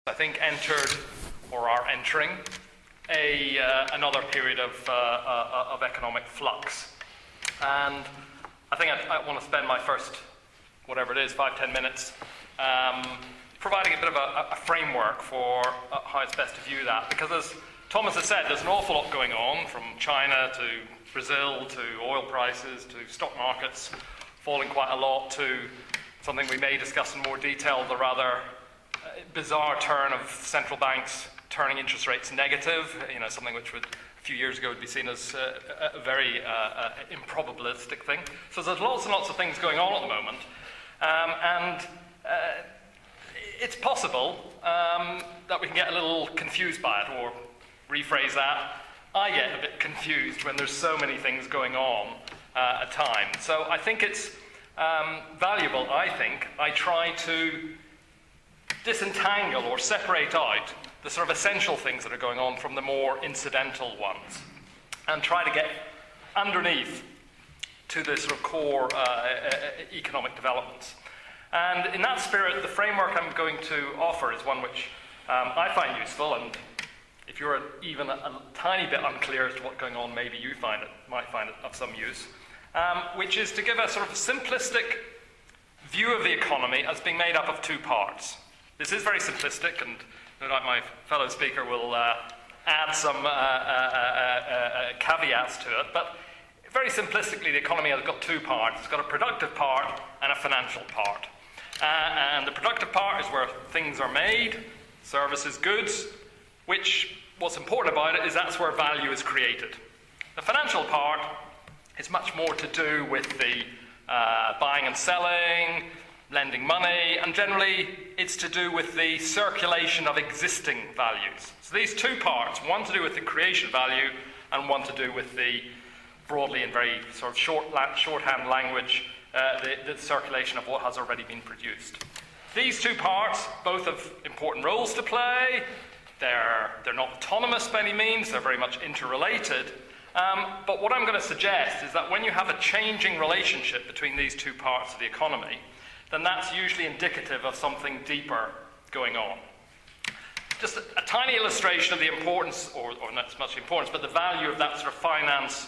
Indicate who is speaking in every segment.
Speaker 1: I think entered or are entering another period of economic flux. And I think I want to spend my first, whatever it is, 5-10 minutes providing a bit of a framework for how it's best to view that. Because as Thomas has said, there's an awful lot going on, from China to Brazil to oil prices to stock markets falling quite a lot, to something we may discuss in more detail, the rather bizarre turn of central banks turning interest rates negative, something which a few years ago would be seen as a very improbabilistic thing. So there's lots and lots of things going on at the moment, and it's possible that we can get a little confused by it, or rephrase that, I get a bit confused when there's so many things going on at a time. So I think it's valuable, I try to disentangle or separate out the sort of essential things that are going on from the more incidental ones, and try to get underneath to the sort of core economic developments. And in that spirit, the framework I'm going to offer is one which I find useful, and if you're even a tiny bit unclear as to what's going on, maybe you might find it of some use, which is to give a sort of simplistic view of the economy as being made up of two parts. This is very simplistic, and no doubt my fellow speaker will add some caveats to it, but very simplistically, the economy has got two parts. It's got a productive part and a financial part. And the productive part is where things are made, services, goods, which, what's important about it is that's where value is created. The financial part is much more to do with the buying and selling, lending money, and generally it's to do with the circulation of existing values. So these two parts, one to do with the creation value and one to do with the, broadly in very sort of shorthand language, the circulation of what has already been produced. These two parts both have important roles to play. They're not autonomous by any means, they're very much interrelated. But what I'm going to suggest is that when you have a changing relationship between these two parts of the economy, then that's usually indicative of something deeper going on. Just a tiny illustration of the importance, or not so much the importance, but the value of that sort of finance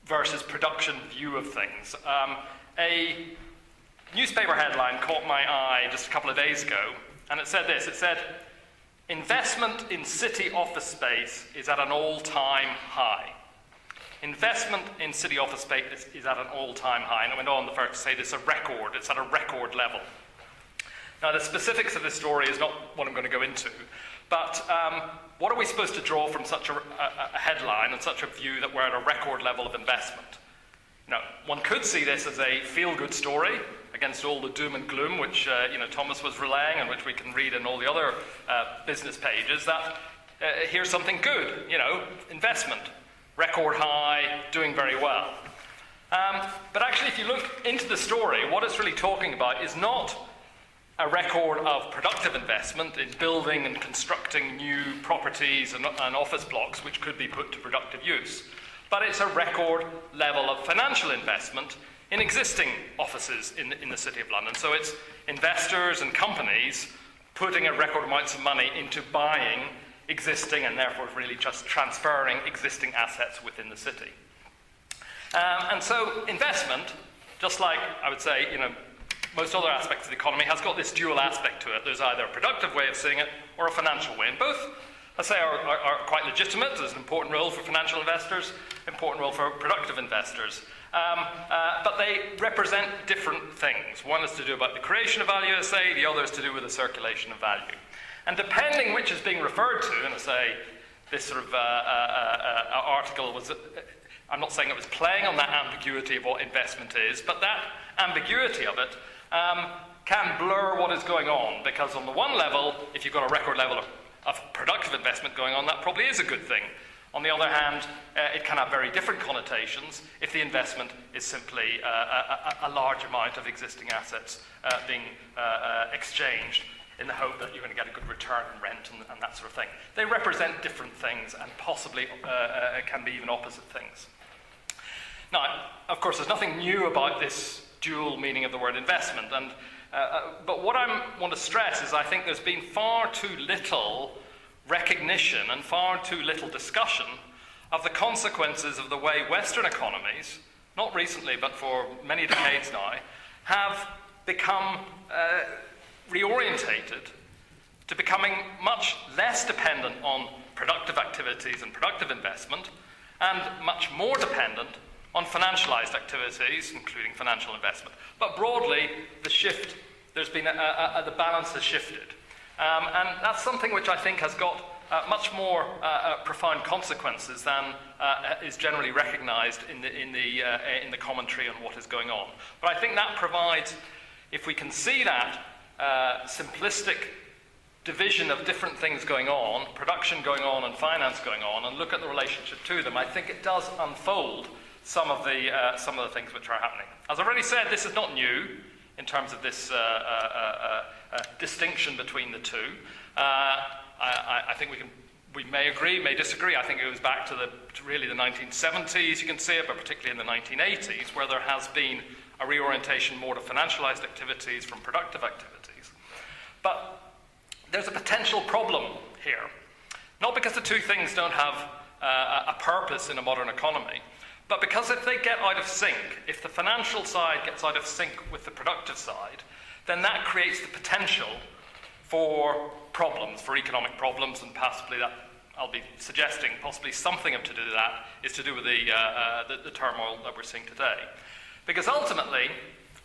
Speaker 1: versus production view of things. A newspaper headline caught my eye just a couple of days ago, and it said this. It said, "Investment in city office space is at an all-time high." Investment in city office space is at an all-time high. And it went on to say this, it's at a record level. Now, the specifics of this story is not what I'm going to go into, but what are we supposed to draw from such a headline and such a view that we're at a record level of investment? One could see this as a feel-good story against all the doom and gloom which Thomas was relaying, and which we can read in all the other business pages, that here's something good, investment, record high, doing very well. But actually, if you look into the story, what it's really talking about is not a record of productive investment in building and constructing new properties and office blocks which could be put to productive use, but it's a record level of financial investment in existing offices in the City of London. So it's investors and companies putting a record amounts of money into buying existing, and therefore really just transferring existing assets within the city. And so investment, just like I would say, most other aspects of the economy, has got this dual aspect to it. There's either a productive way of seeing it or a financial way. And both, let's say, are quite legitimate. There's an important role for financial investors, important role for productive investors. But they represent different things. One is to do about the creation of value, as I say, the other is to do with the circulation of value. And depending which is being referred to, and I say this sort of article was, I'm not saying it was playing on that ambiguity of what investment is, but that ambiguity of it can blur what is going on, because on the one level, if you've got a record level of productive investment going on, that probably is a good thing. On the other hand, it can have very different connotations if the investment is simply a large amount of existing assets being exchanged in the hope that you're going to get a good return on rent and that sort of thing. They represent different things, and possibly can be even opposite things. Now, of course, there's nothing new about this dual meaning of the word investment, and But what I want to stress is I think there's been far too little recognition and far too little discussion of the consequences of the way Western economies, not recently but for many decades now, have become reorientated to becoming much less dependent on productive activities and productive investment, and much more dependent on financialized activities, including financial investment. But broadly, the shift, there's been the balance has shifted. And that's something which I think has got much more profound consequences than is generally recognized in the commentary on what is going on. But I think that provides, if we can see that simplistic division of different things going on, production going on and finance going on, and look at the relationship to them, I think it does unfold some of the things which are happening. As I've already said, this is not new in terms of this distinction between the two. I think we may agree, may disagree. I think it goes back to really the 1970s. You can see it, but particularly in the 1980s, where there has been a reorientation more to financialized activities from productive activities. But there's a potential problem here. Not because the two things don't have a purpose in a modern economy, but because if they get out of sync, if the financial side gets out of sync with the productive side, then that creates the potential for problems, for economic problems, and possibly that, I'll be suggesting, possibly something to do with that is to do with the turmoil that we're seeing today. Because ultimately,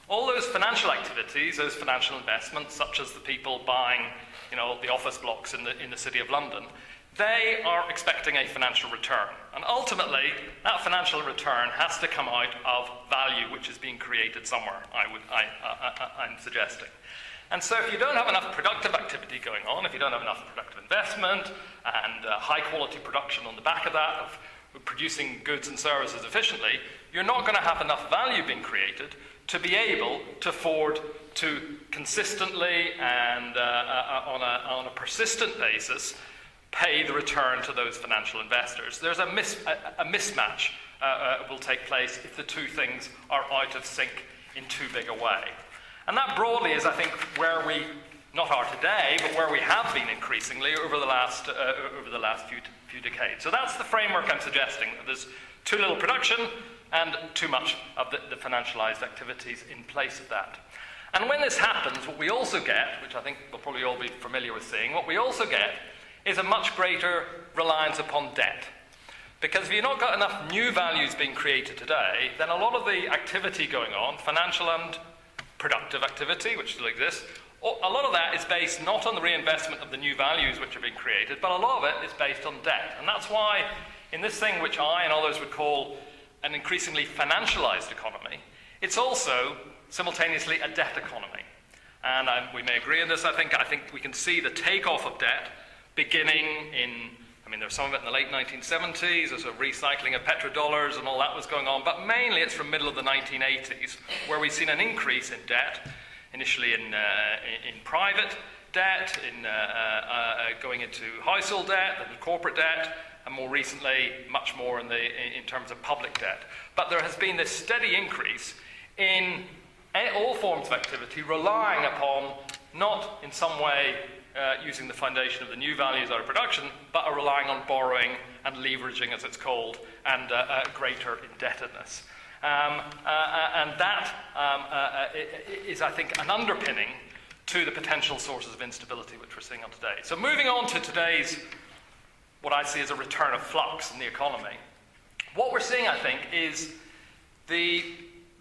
Speaker 1: all those financial activities, those financial investments, such as the people buying, the office blocks in the City of London, they are expecting a financial return. And ultimately, that financial return has to come out of value which is being created somewhere, I'm suggesting. And so if you don't have enough productive activity going on, if you don't have enough productive investment and high-quality production on the back of that, of producing goods and services efficiently, you're not going to have enough value being created to be able to afford to consistently and on a persistent basis pay the return to those financial investors. There's a mismatch will take place if the two things are out of sync in too big a way. And that broadly is, I think, where we not are today, but where we have been increasingly over the last few decades. So that's the framework I'm suggesting. There's too little production and too much of the financialized activities in place of that. And when this happens, what we also get, which I think we'll probably all be familiar with seeing, what we also get is a much greater reliance upon debt. Because if you've not got enough new values being created today, then a lot of the activity going on, financial and productive activity, which still exists, a lot of that is based not on the reinvestment of the new values which are being created, but a lot of it is based on debt. And that's why in this thing which I and others would call an increasingly financialized economy, it's also simultaneously a debt economy. And we may agree on this, I think we can see the takeoff of debt beginning there's some of it in the late 1970s, there's a recycling of petrodollars and all that was going on, but mainly it's from middle of the 1980s, where we've seen an increase in debt, initially in private debt, in going into household debt, then corporate debt, and more recently, much more in terms of public debt. But there has been this steady increase in all forms of activity relying upon, not in some way using the foundation of the new values out of production, but are relying on borrowing and leveraging, as it's called, and greater indebtedness. And that is, I think, an underpinning to the potential sources of instability which we're seeing on today. So moving on to today's, what I see as a return of flux in the economy, what we're seeing, I think, is the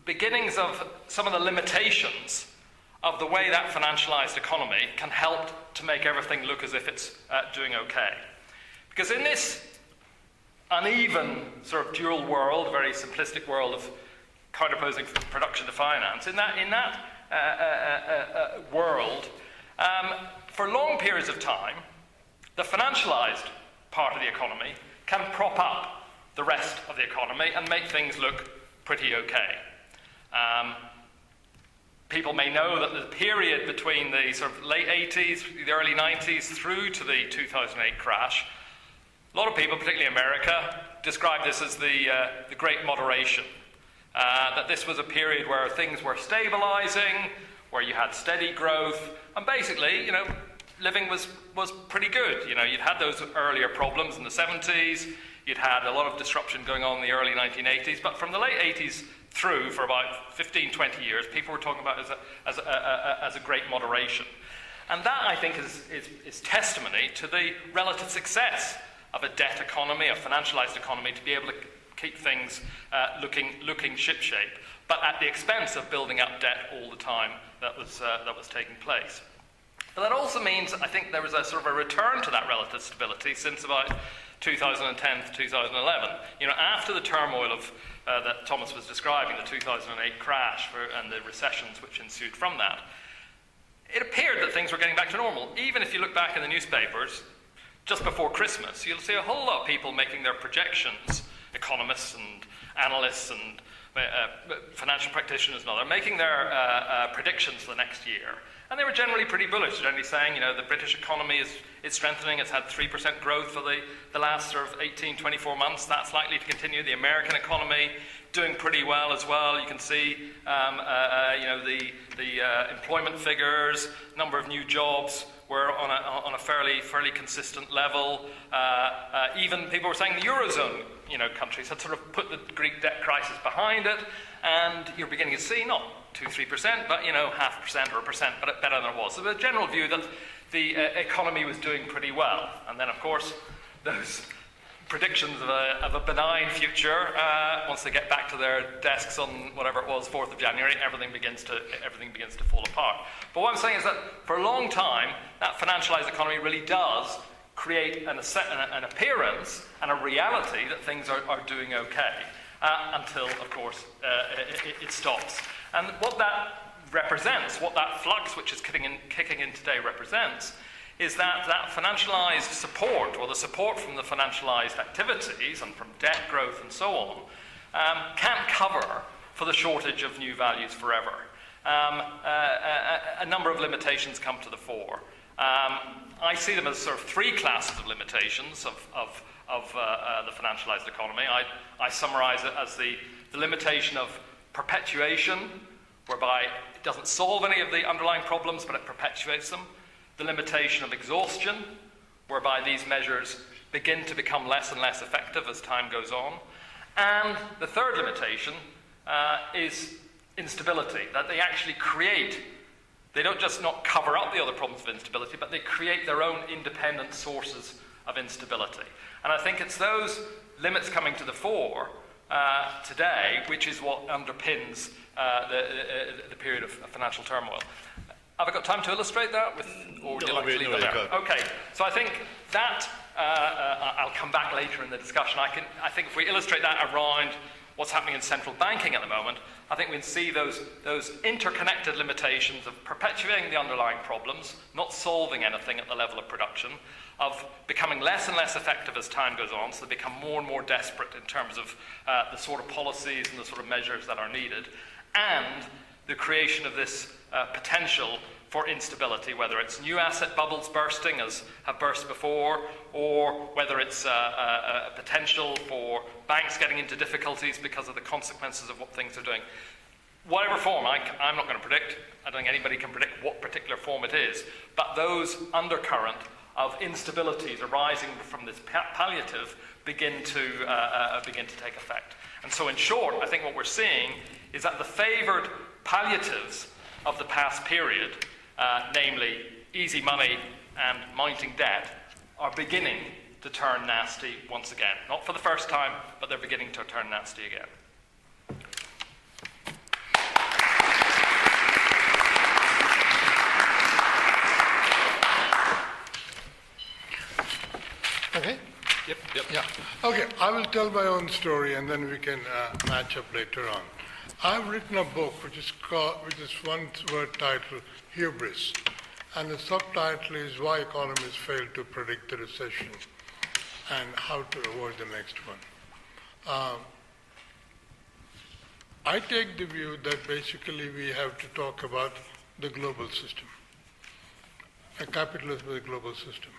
Speaker 1: beginnings of some of the limitations of the way that financialized economy can help to make everything look as if it's doing okay. Because in this uneven sort of dual world, very simplistic world of counterposing production to finance, in that world, for long periods of time, the financialized part of the economy can prop up the rest of the economy and make things look pretty okay. People may know that the period between the sort of late 80s, the early 90s, through to the 2008 crash, a lot of people, particularly America, describe this as the Great Moderation. That this was a period where things were stabilizing, where you had steady growth, and basically, living was pretty good. You'd had those earlier problems in the 70s, you'd had a lot of disruption going on in the early 1980s, but from the late 80s through for about 15, 20 years, people were talking about it as a great moderation. And that, I think, is testimony to the relative success of a debt economy, a financialized economy, to be able to keep things looking shipshape, but at the expense of building up debt all the time that was taking place. But that also means, I think, there was a sort of a return to that relative stability since about 2010 to 2011. After the turmoil of that Thomas was describing, the 2008 crash and the recessions which ensued from that, it appeared that things were getting back to normal. Even if you look back in the newspapers, just before Christmas, you'll see a whole lot of people making their projections, economists and analysts and financial practitioners and others, making their predictions for the next year. And they were generally pretty bullish, generally saying, the British economy is strengthening. It's had 3% growth for the last sort of 18, 24 months. That's likely to continue. The American economy doing pretty well as well. You can see, the employment figures, number of new jobs were on a fairly consistent level. Even people were saying the Eurozone, countries had sort of put the Greek debt crisis behind it, and you're beginning to see not 2-3%, but 0.5% or 1%, but better than it was. So the general view that the economy was doing pretty well, and then of course those predictions of a benign future, once they get back to their desks on whatever it was, 4th of January, everything begins to fall apart. But what I'm saying is that for a long time, that financialized economy really does create an appearance and a reality that things are doing okay, until, of course, it stops. And what that represents, what that flux which is kicking in today represents, is that financialized support, or the support from the financialized activities and from debt growth and so on, can't cover for the shortage of new values forever. A number of limitations come to the fore. I see them as sort of three classes of limitations of the financialized economy. I summarize it as the limitation of perpetuation, whereby it doesn't solve any of the underlying problems, but it perpetuates them. The limitation of exhaustion, whereby these measures begin to become less and less effective as time goes on. And the third limitation is instability, that they actually create, they don't just not cover up the other problems of instability, but they create their own independent sources of instability. And I think it's those limits coming to the fore today which is what underpins the period of financial turmoil. Have I got time to illustrate that? Or would you like to leave it there? Okay, so I think that, I'll come back later in the discussion. I think if we illustrate that around what's happening in central banking at the moment, I think we can see those interconnected limitations of perpetuating the underlying problems, not solving anything at the level of production, of becoming less and less effective as time goes on, so they become more and more desperate in terms of the sort of policies and the sort of measures that are needed, and the creation of this potential for instability, whether it's new asset bubbles bursting, as have burst before, or whether it's a potential for banks getting into difficulties because of the consequences of what things are doing. Whatever form, I'm not going to predict. I don't think anybody can predict what particular form it is, but those undercurrent of instabilities arising from this palliative begin to take effect. And so in short, I think what we're seeing is that the favoured palliatives of the past period, namely easy money and mounting debt, are beginning to turn nasty once again. Not for the first time, but they're beginning to turn nasty again.
Speaker 2: Okay?
Speaker 1: Yep.
Speaker 2: Yeah. Okay, I will tell my own story and then we can match up later on. I've written a book which is one word titled Hubris, and the subtitle is Why Economists Fail to Predict the Recession and How to Avoid the Next one. I take the view that basically we have to talk about the global system. Capitalism is a global system.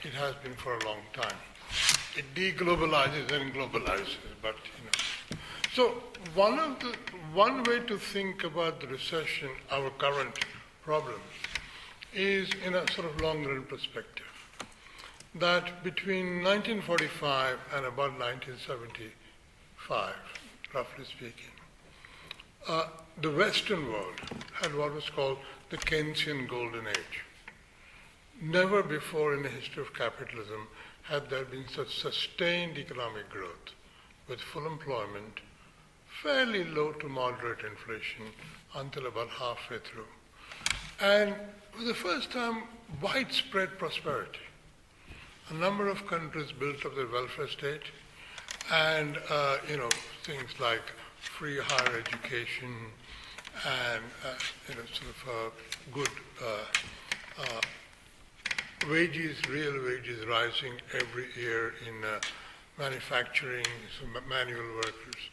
Speaker 2: It has been for a long time. It deglobalizes and globalizes, but So one way to think about the recession, our current problem, is in a sort of long-run perspective. That between 1945 and about 1975, roughly speaking, the Western world had what was called the Keynesian Golden Age. Never before in the history of capitalism had there been such sustained economic growth with full employment, fairly low to moderate inflation until about halfway through. And for the first time, widespread prosperity. A number of countries built up their welfare state and, things like free higher education and, good wages, real wages rising every year in manufacturing, manual workers.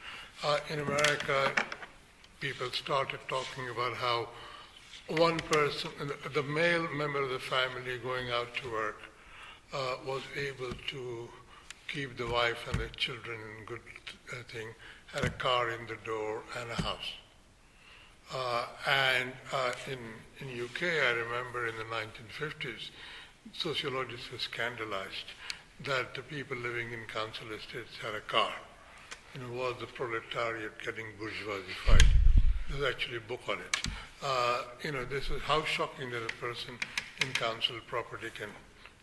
Speaker 2: In America, people started talking about how one person, the male member of the family going out to work, was able to keep the wife and the children in good thing, had a car in the door and a house. In UK, I remember in the 1950s, sociologists were scandalized that the people living in council estates had a car. Was the proletariat getting bourgeoisified? There's actually a book on it. This is how shocking that a person in council property can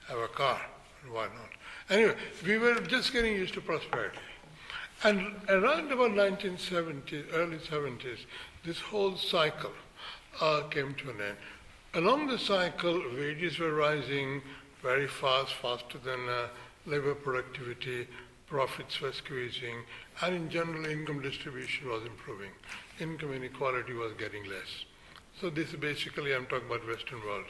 Speaker 2: have a car, and why not? Anyway, we were just getting used to prosperity. And around about 1970s, early 70s, this whole cycle came to an end. Along the cycle, wages were rising very fast, faster than labor productivity, profits were squeezing, and in general, income distribution was improving. Income inequality was getting less. So this is basically, I'm talking about Western world.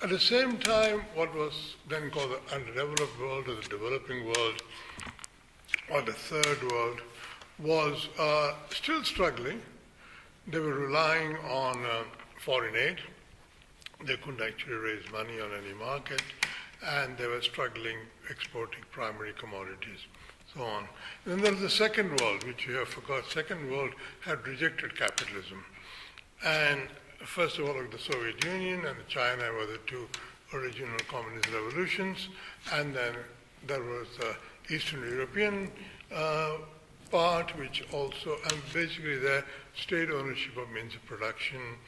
Speaker 2: At the same time, what was then called the underdeveloped world or the developing world or the third world was still struggling. They were relying on foreign aid. They couldn't actually raise money on any market, and they were struggling exporting primary commodities, so on. Then there was the second world, which we have forgot. Second world had rejected capitalism. And first of all, the Soviet Union and China were the two original communist revolutions, and then there was the Eastern European part, which also, and basically their state ownership of means of production,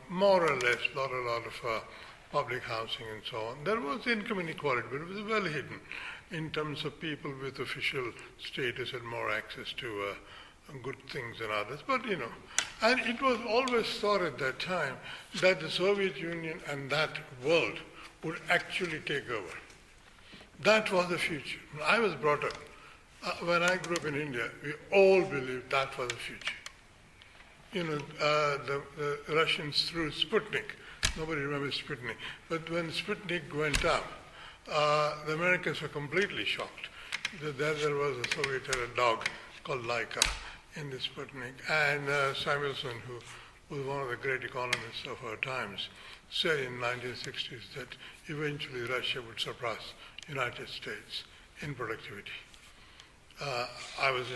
Speaker 2: more or less, a lot of public housing and so on. There was income inequality, but it was well hidden in terms of people with official status and more access to good things than others. But, and it was always thought at that time that the Soviet Union and that world would actually take over. That was the future. When I was brought up, when I grew up in India, we all believed that was the future. The Russians threw Sputnik. Nobody remembers Sputnik. But when Sputnik went up, the Americans were completely shocked. There was a Soviet had a dog called Laika in the Sputnik. And Samuelson, who was one of the great economists of our times, said in the 1960s that eventually Russia would surpass United States in productivity. I was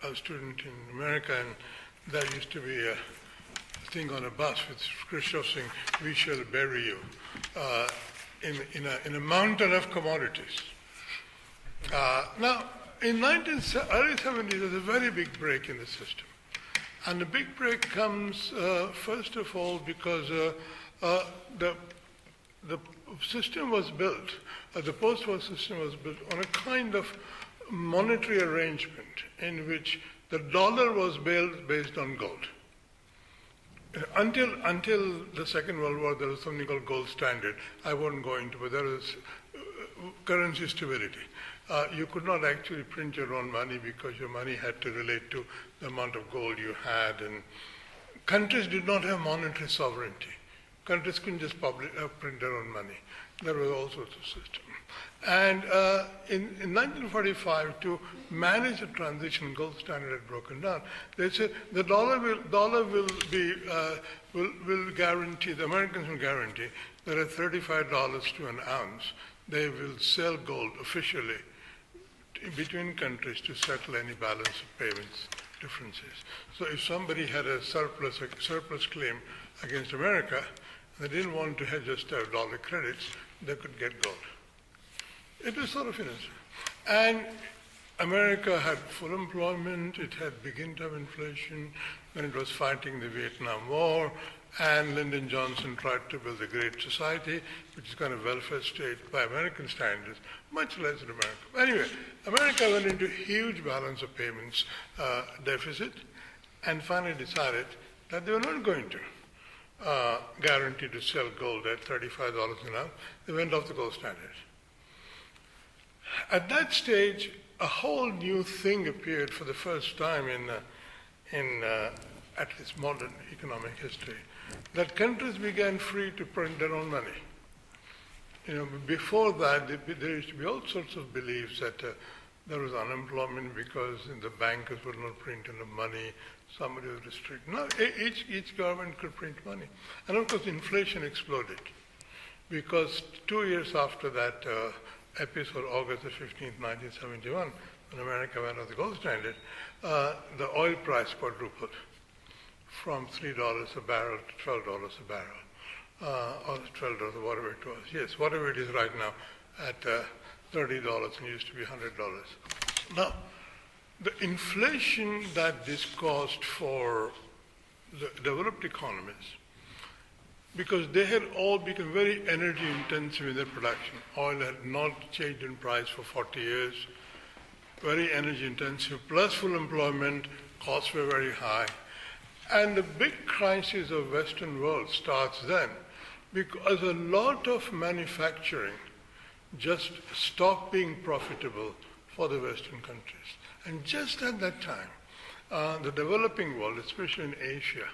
Speaker 2: a student in America, and there used to be a thing on a bus with Khrushchev saying, "We shall bury you," in a mountain of commodities. Now, in early 70s, there's a very big break in the system. And the big break comes, first of all, because the system was built, the post-war system was built on a kind of monetary arrangement in which the dollar was based on gold. Until the Second World War, there was something called gold standard. I won't go into, but there was currency stability. You could not actually print your own money because your money had to relate to the amount of gold you had. And countries did not have monetary sovereignty. Countries couldn't just print their own money. There was all sorts of systems. And in 1945, to manage the transition, gold standard had broken down. They said the dollar will guarantee, the Americans will guarantee that at $35 to an ounce, they will sell gold officially between countries to settle any balance of payments differences. So if somebody had a surplus claim against America, they didn't want to have just have dollar credits, they could get gold. It was sort of innocent. And America had full employment, it had begun to have inflation, when it was fighting the Vietnam War, and Lyndon Johnson tried to build a great society, which is kind of welfare state by American standards, much less in America. Anyway, America went into huge balance of payments deficit, and finally decided that they were not going to guarantee to sell gold at $35 an ounce. They went off the gold standard. At that stage, a whole new thing appeared for the first time in at least modern economic history, that countries began free to print their own money. Before that, there used to be all sorts of beliefs that there was unemployment because the bankers would not print enough money, somebody was restricted. No, each government could print money. And of course, inflation exploded because 2 years after that episode, August the 15th, 1971, when America went off the gold standard, the oil price quadrupled from $3 a barrel to $12 a barrel, or $12 or whatever it was. Yes, whatever it is right now at $30 and used to be $100. Now, the inflation that this caused for the developed economies, because they had all become very energy intensive in their production. Oil had not changed in price for 40 years, very energy intensive, plus full employment, costs were very high. And the big crisis of Western world starts then, because a lot of manufacturing just stopped being profitable for the Western countries. And just at that time, the developing world, especially in Asia,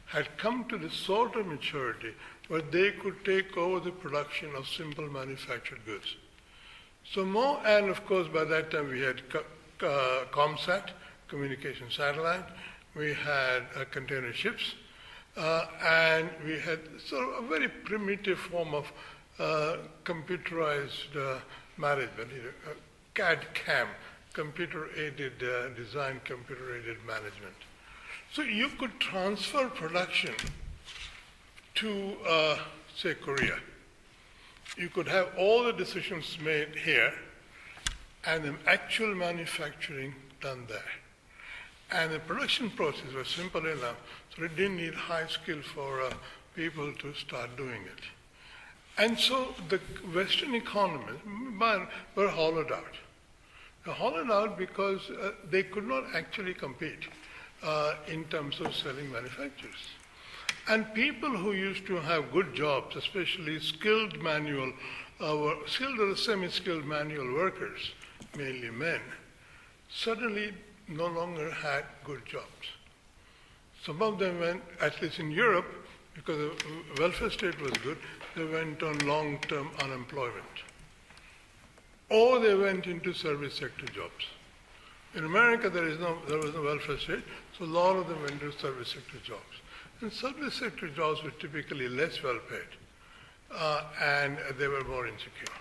Speaker 2: had come to the sort of maturity where they could take over the production of simple manufactured goods. So more, and of course by that time we had ComSat, communication satellite, we had container ships, and we had sort of a very primitive form of computerized management, CAD-CAM, computer-aided design, computer-aided management. So you could transfer production to, say, Korea. You could have all the decisions made here and the actual manufacturing done there. And the production process was simple enough, so it didn't need high skill for people to start doing it. And so the Western economies were hollowed out. They were hollowed out because they could not actually compete in terms of selling manufacturers. And people who used to have good jobs, especially skilled manual, skilled or semi-skilled manual workers, mainly men, suddenly no longer had good jobs. Some of them went, at least in Europe, because the welfare state was good, they went on long-term unemployment. Or they went into service sector jobs. In America, there was no welfare state, so a lot of them went into service sector jobs. And service sector jobs were typically less well paid, and they were more insecure.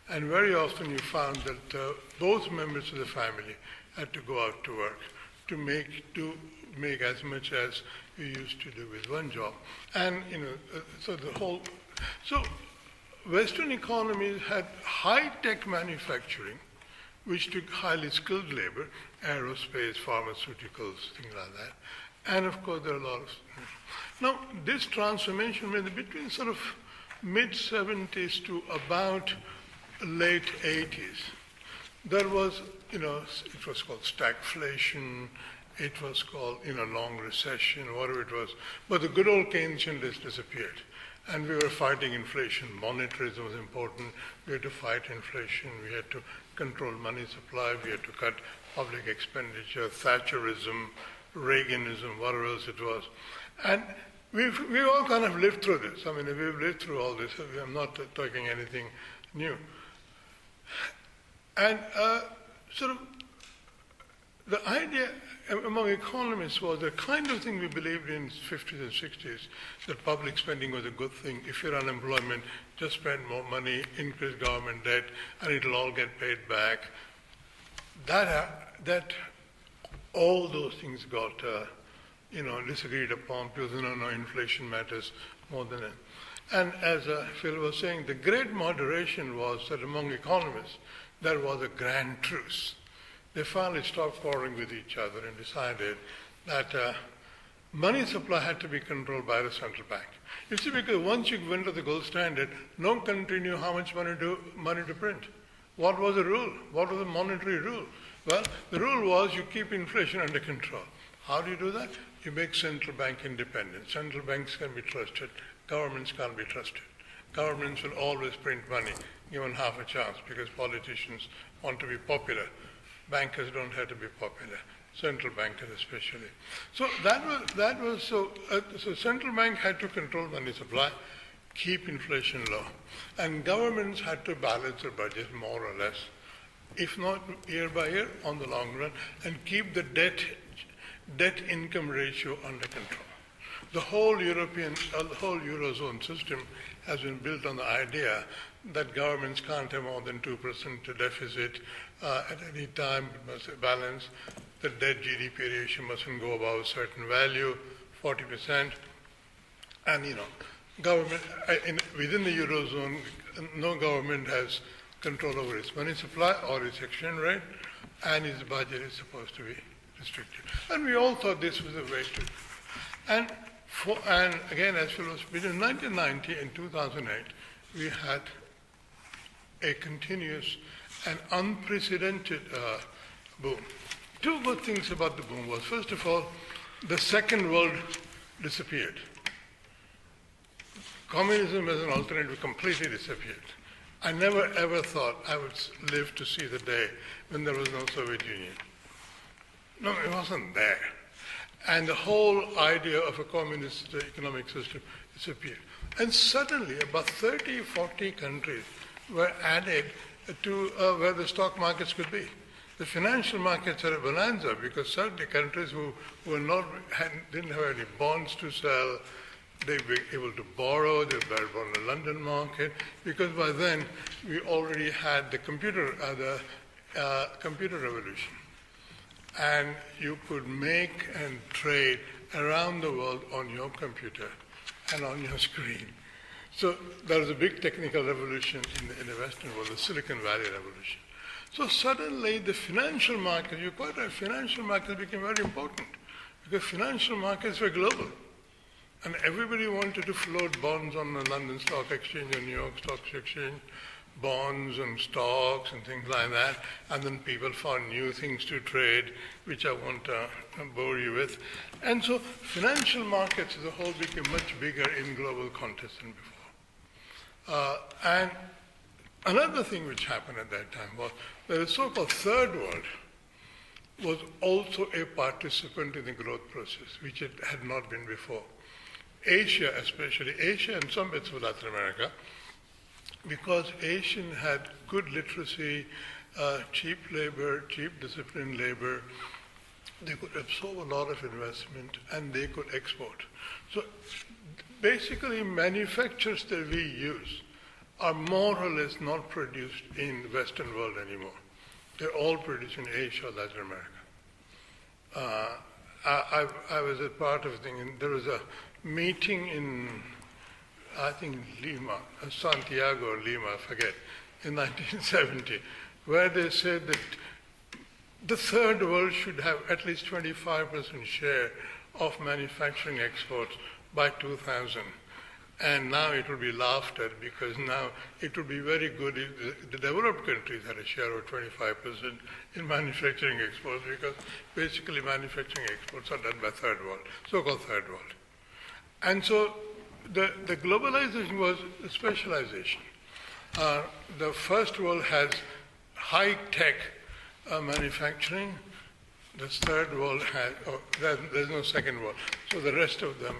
Speaker 2: And very often you found that both members of the family had to go out to work to make as much as you used to do with one job. And so Western economies had high-tech manufacturing, which took highly skilled labor, aerospace, pharmaceuticals, things like that. And of course, there are a lot of. Now, this transformation between sort of mid-70s to about late 80s, there was, it was called stagflation, it was called, long recession, whatever it was. But the good old Keynesian disappeared. And we were fighting inflation. Monetarism was important. We had to fight inflation. We had to control money supply. We had to cut public expenditure, Thatcherism, Reaganism, whatever else it was. And we've all kind of lived through this. We've lived through all this. I'm not talking anything new. And sort of the idea among economists was the kind of thing we believed in 50s and 60s, that public spending was a good thing. If you're unemployment, just spend more money, increase government debt, and it'll all get paid back. That all those things got, disagreed upon because no, inflation matters more than it. And as Phil was saying, the great moderation was that among economists, there was a grand truce. They finally stopped quarreling with each other and decided that money supply had to be controlled by the central bank. You see, because once you went to the gold standard, no country knew how much money to print. What was the rule? What was the monetary rule? Well, the rule was you keep inflation under control. How do you do that? You make central bank independent. Central banks can be trusted. Governments can't be trusted. Governments will always print money, given half a chance, because politicians want to be popular. Bankers don't have to be popular. Central bankers especially. So so central bank had to control money supply, keep inflation low, and governments had to balance their budget more or less, if not year by year, on the long run, and keep the debt income ratio under control. The whole Eurozone system has been built on the idea that governments can't have more than 2% deficit at any time, it must balance. The debt GDP ratio mustn't go above a certain value, 40%. And government within the Eurozone, no government has control over its money supply or its exchange rate, and its budget is supposed to be restricted. And we all thought this was the way to. And again, as Phil was between 1990 and 2008, we had a continuous and unprecedented boom. Two good things about the boom was, first of all, the second world disappeared. Communism as an alternative completely disappeared. I never ever thought I would live to see the day when there was no Soviet Union. No, it wasn't there. And the whole idea of a communist economic system disappeared. And suddenly about 30, 40 countries were added to where the stock markets could be. The financial markets had a bonanza because certainly countries who didn't have any bonds to sell, they were able to borrow, they were on the London market, because by then we already had the computer revolution. And you could make and trade around the world on your computer and on your screen. So there was a big technical revolution in the Western world, the Silicon Valley revolution. So suddenly the financial markets, you're quite right, financial markets became very important because financial markets were global. And everybody wanted to float bonds on the London Stock Exchange or New York Stock Exchange, bonds and stocks and things like that. And then people found new things to trade, which I won't bore you with. And so financial markets as a whole became much bigger in global context than before. And another thing which happened at that time was that the so-called third world was also a participant in the growth process, which it had not been before. Asia, especially Asia and some bits of Latin America, because Asian had good literacy, cheap labor, cheap disciplined labor, they could absorb a lot of investment and they could export. So basically manufacturers that we use are more or less not produced in the Western world anymore. They're all produced in Asia or Latin America. I was a part of a thing, and there was a meeting in, I think, Lima, Santiago or Lima, I forget, in 1970, where they said that the third world should have at least 25% share of manufacturing exports by 2000. And now it will be laughed at because now it would be very good if the developed countries had a share of 25% in manufacturing exports, because basically manufacturing exports are done by third world, so-called third world. And so the globalization was a specialization. The first world has high-tech manufacturing. The third world has, there's no second world. So the rest of them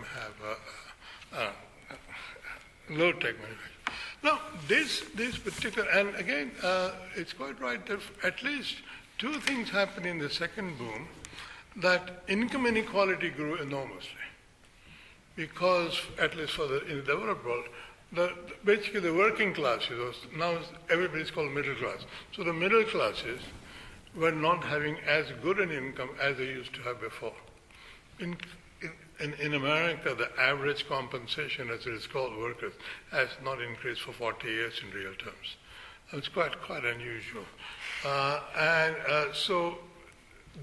Speaker 2: have low-tech manufacturing. Now, this particular, and again, it's quite right that at least two things happened in the second boom, that income inequality grew enormously. Because, at least in the developed world, basically the working classes, now everybody's called middle class. So the middle classes were not having as good an income as they used to have before. In America, the average compensation, as it is called, workers, has not increased for 40 years in real terms. It's quite unusual. So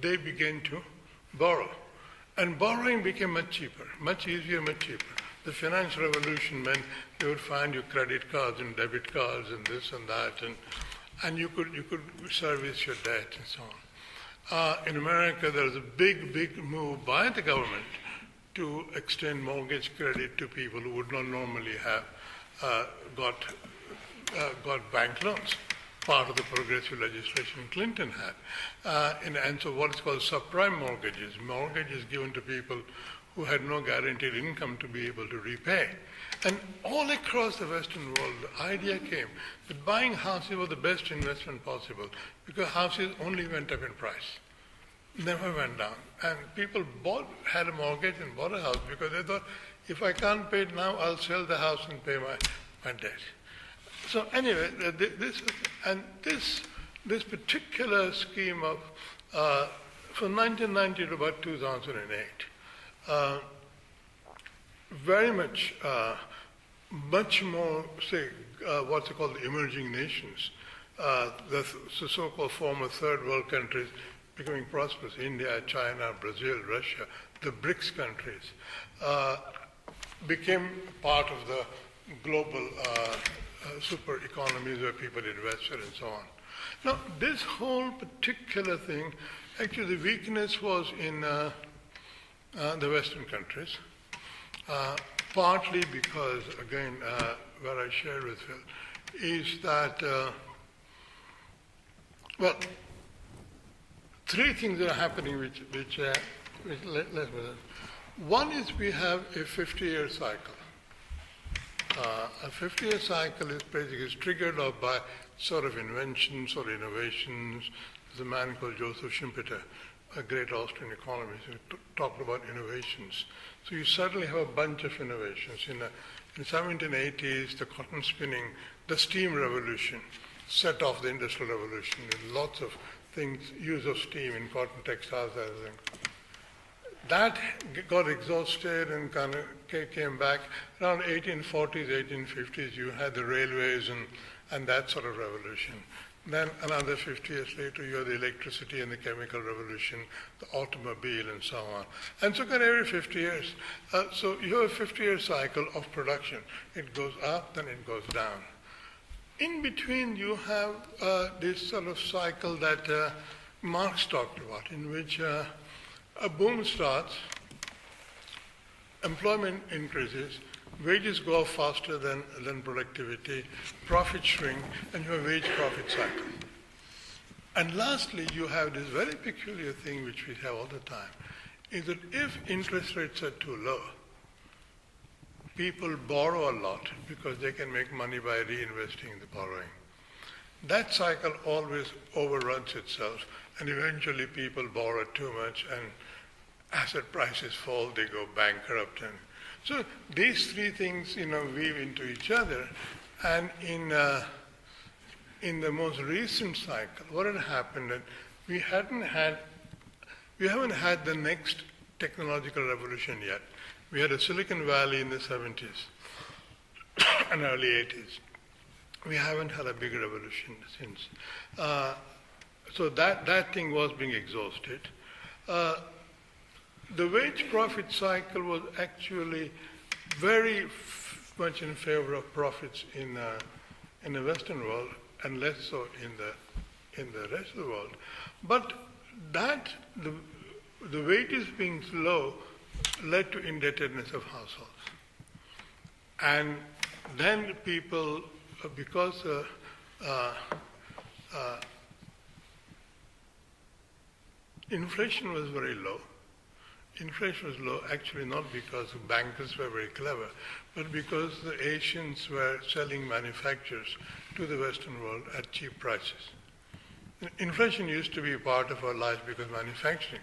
Speaker 2: they began to borrow. And borrowing became much cheaper, much easier, much cheaper. The financial revolution meant you would find your credit cards and debit cards and this and that, and you could service your debt and so on. In America, there was a big move by the government to extend mortgage credit to people who would not normally have got bank loans, part of the progressive legislation Clinton had. And so what is called subprime mortgages given to people who had no guaranteed income to be able to repay. And all across the Western world, the idea came that buying houses was the best investment possible because houses only went up in price, never went down. And people had a mortgage and bought a house because they thought, if I can't pay it now, I'll sell the house and pay my debt. So anyway, this particular scheme of from 1990 to about 2008, very much more, say, what's called the emerging nations, the so-called former third world countries becoming prosperous, India, China, Brazil, Russia, the BRICS countries, became part of the global super economies where people invested and so on. Now, this whole particular thing, actually the weakness was in the Western countries, partly because, again, what I shared with Phil, is that, well, three things are happening which one is we have a 50-year cycle. A 50-year cycle is basically triggered off by sort of inventions or innovations. There's a man called Joseph Schumpeter, a great Austrian economist, who talked about innovations. So you suddenly have a bunch of innovations. In the 1780s, the cotton spinning, the steam revolution set off the industrial revolution. Lots of things, use of steam in cotton textiles, everything. That got exhausted and kind of came back. Around 1840s, 1850s, you had the railways and that sort of revolution. Then another 50 years later, you have the electricity and the chemical revolution, the automobile and so on. And so kind of every 50 years. So you have a 50-year cycle of production. It goes up, then it goes down. In between, you have this sort of cycle that Marx talked about, in which a boom starts, employment increases, wages go up faster than productivity, profits shrink, and you have a wage profit cycle. And lastly, you have this very peculiar thing which we have all the time, is that if interest rates are too low, people borrow a lot because they can make money by reinvesting in the borrowing. That cycle always overruns itself, and eventually people borrow too much and asset prices fall, they go bankrupt. And so these three things, weave into each other. And in the most recent cycle, what had happened that we haven't had the next technological revolution yet. We had a Silicon Valley in the 70s and early 80s. We haven't had a big revolution since. So that thing was being exhausted. The wage profit cycle was actually very much in favor of profits in the Western world and less so in the rest of the world. But the wages being low led to indebtedness of households. And then people, because inflation was very low. Inflation was low actually not because bankers were very clever, but because the Asians were selling manufactures to the Western world at cheap prices. Inflation used to be a part of our lives because manufacturing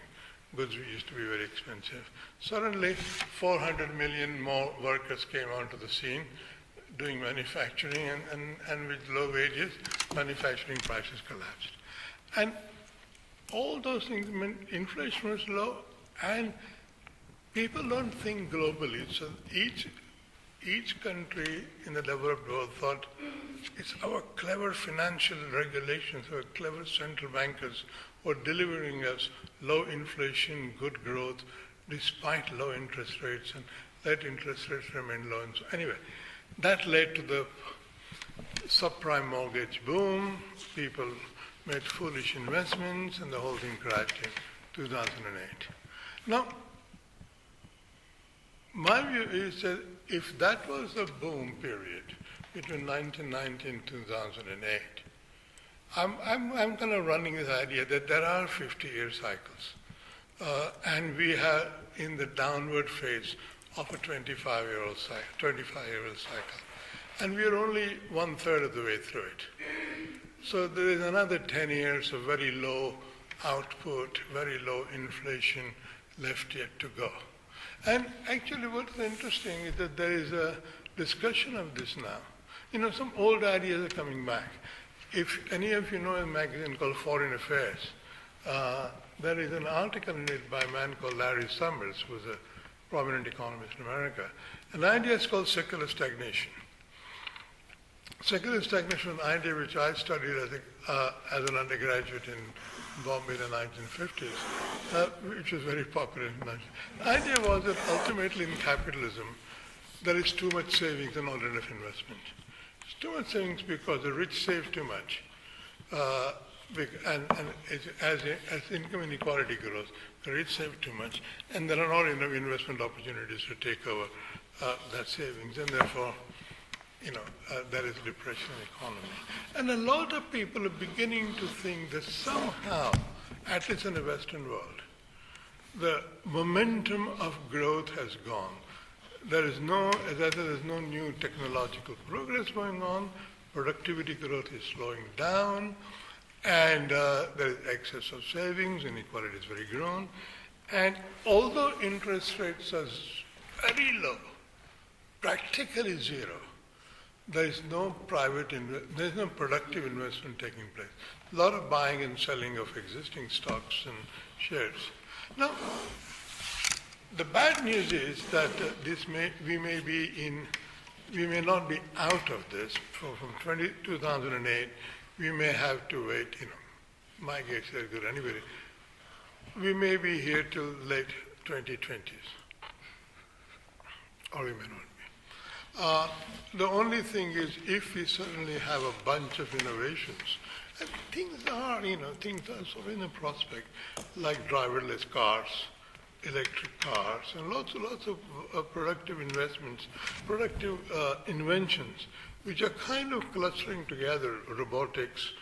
Speaker 2: goods used to be very expensive. Suddenly, 400 million more workers came onto the scene doing manufacturing, and with low wages, manufacturing prices collapsed. And all those things meant inflation was low, and people don't think globally. So each country in the developed world thought it's our clever financial regulations, our clever central bankers who are delivering us low inflation, good growth, despite low interest rates, and let interest rates remain low. And so anyway, that led to the subprime mortgage boom. People made foolish investments, and the whole thing crashed in 2008. Now, my view is that if that was the boom period between 1990 and 2008, I'm kind of running this idea that there are 50-year cycles, and we are in the downward phase of a 25-year-old cycle, and we are only 1/3 of the way through it. So there is another 10 years of very low output, very low inflation left yet to go. And actually what's interesting is that there is a discussion of this now. You know, some old ideas are coming back. If any of you know a magazine called Foreign Affairs, there is an article in it by a man called Larry Summers, who was a prominent economist in America. An idea is called secular stagnation. Secular stagnation is an idea which I studied as an undergraduate in Bombay in the 1950s, which was very popular in the 1950s. The idea was that ultimately in capitalism, there is too much savings and not enough investment. It's too much savings because the rich save too much. And as income inequality grows, the rich save too much, and there are not enough investment opportunities to take over that savings, and therefore, there is depression in the economy. And a lot of people are beginning to think that somehow, at least in the Western world, the momentum of growth has gone. There is no new technological progress going on, productivity growth is slowing down, and there is excess of savings, inequality is very grown. And although interest rates are very low, practically zero, there is no productive investment taking place. A lot of buying and selling of existing stocks and shares. Now, the bad news is that we may not be out of this. From 2008, we may have to wait. My guess is good anyway. We may be here till late 2020s, or we may not. The only thing is, if we suddenly have a bunch of innovations, and things are sort of in the prospect, like driverless cars, electric cars, and lots of productive investments, productive inventions, which are kind of clustering together, robotics,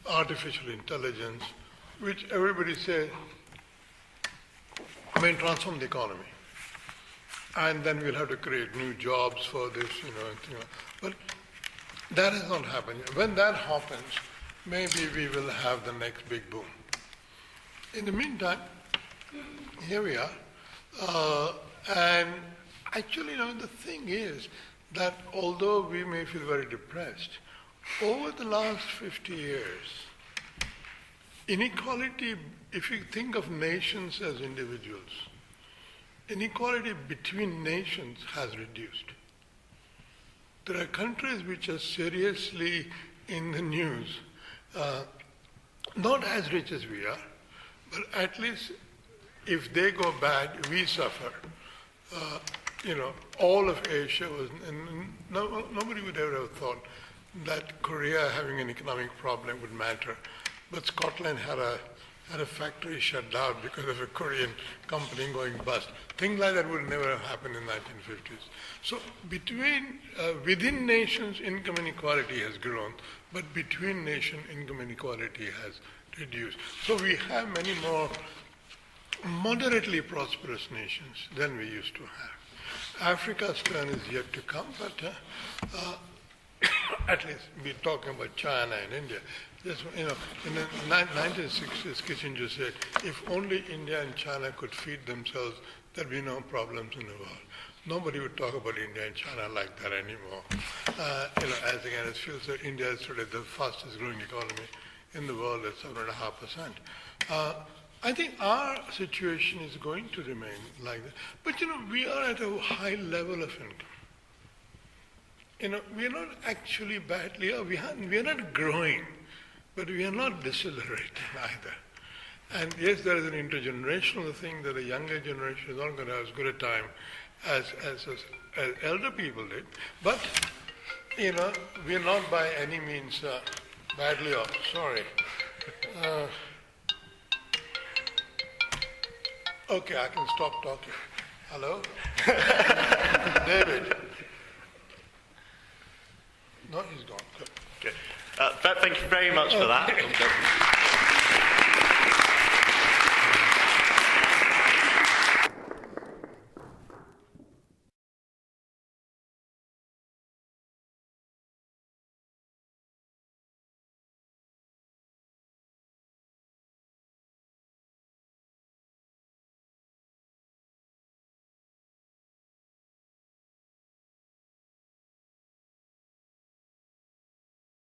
Speaker 2: artificial intelligence, which everybody says may transform the economy. And then we'll have to create new jobs for this, But that has not happened yet. When that happens, maybe we will have the next big boom. In the meantime, here we are. And actually, the thing is that although we may feel very depressed, over the last 50 years, inequality, if you think of nations as individuals, inequality between nations has reduced. There are countries which are seriously in the news, not as rich as we are, but at least if they go bad, we suffer. All of Asia was, and nobody would ever have thought that Korea having an economic problem would matter. But Scotland had a factory shut down because of a Korean company going bust. Things like that would never have happened in the 1950s. So within nations, income inequality has grown, but between nation, income inequality has reduced. So we have many more moderately prosperous nations than we used to have. Africa's turn is yet to come, but at least we're talking about China and India. Just, in the 1960s, Kissinger said, if only India and China could feed themselves, there'd be no problems in the world. Nobody would talk about India and China like that anymore. As feels that India is today the fastest growing economy in the world at 7.5%. I think our situation is going to remain like that. But we are at a high level of income. We are not actually badly off. We are not growing, but we are not decelerating either. And yes, there is an intergenerational thing that the younger generation is not going to have as good a time as elder people did. But, we are not by any means badly off. Sorry. Okay, I can stop talking. Hello? David? No, he's gone. Good.
Speaker 3: Okay. Thank you very much for that.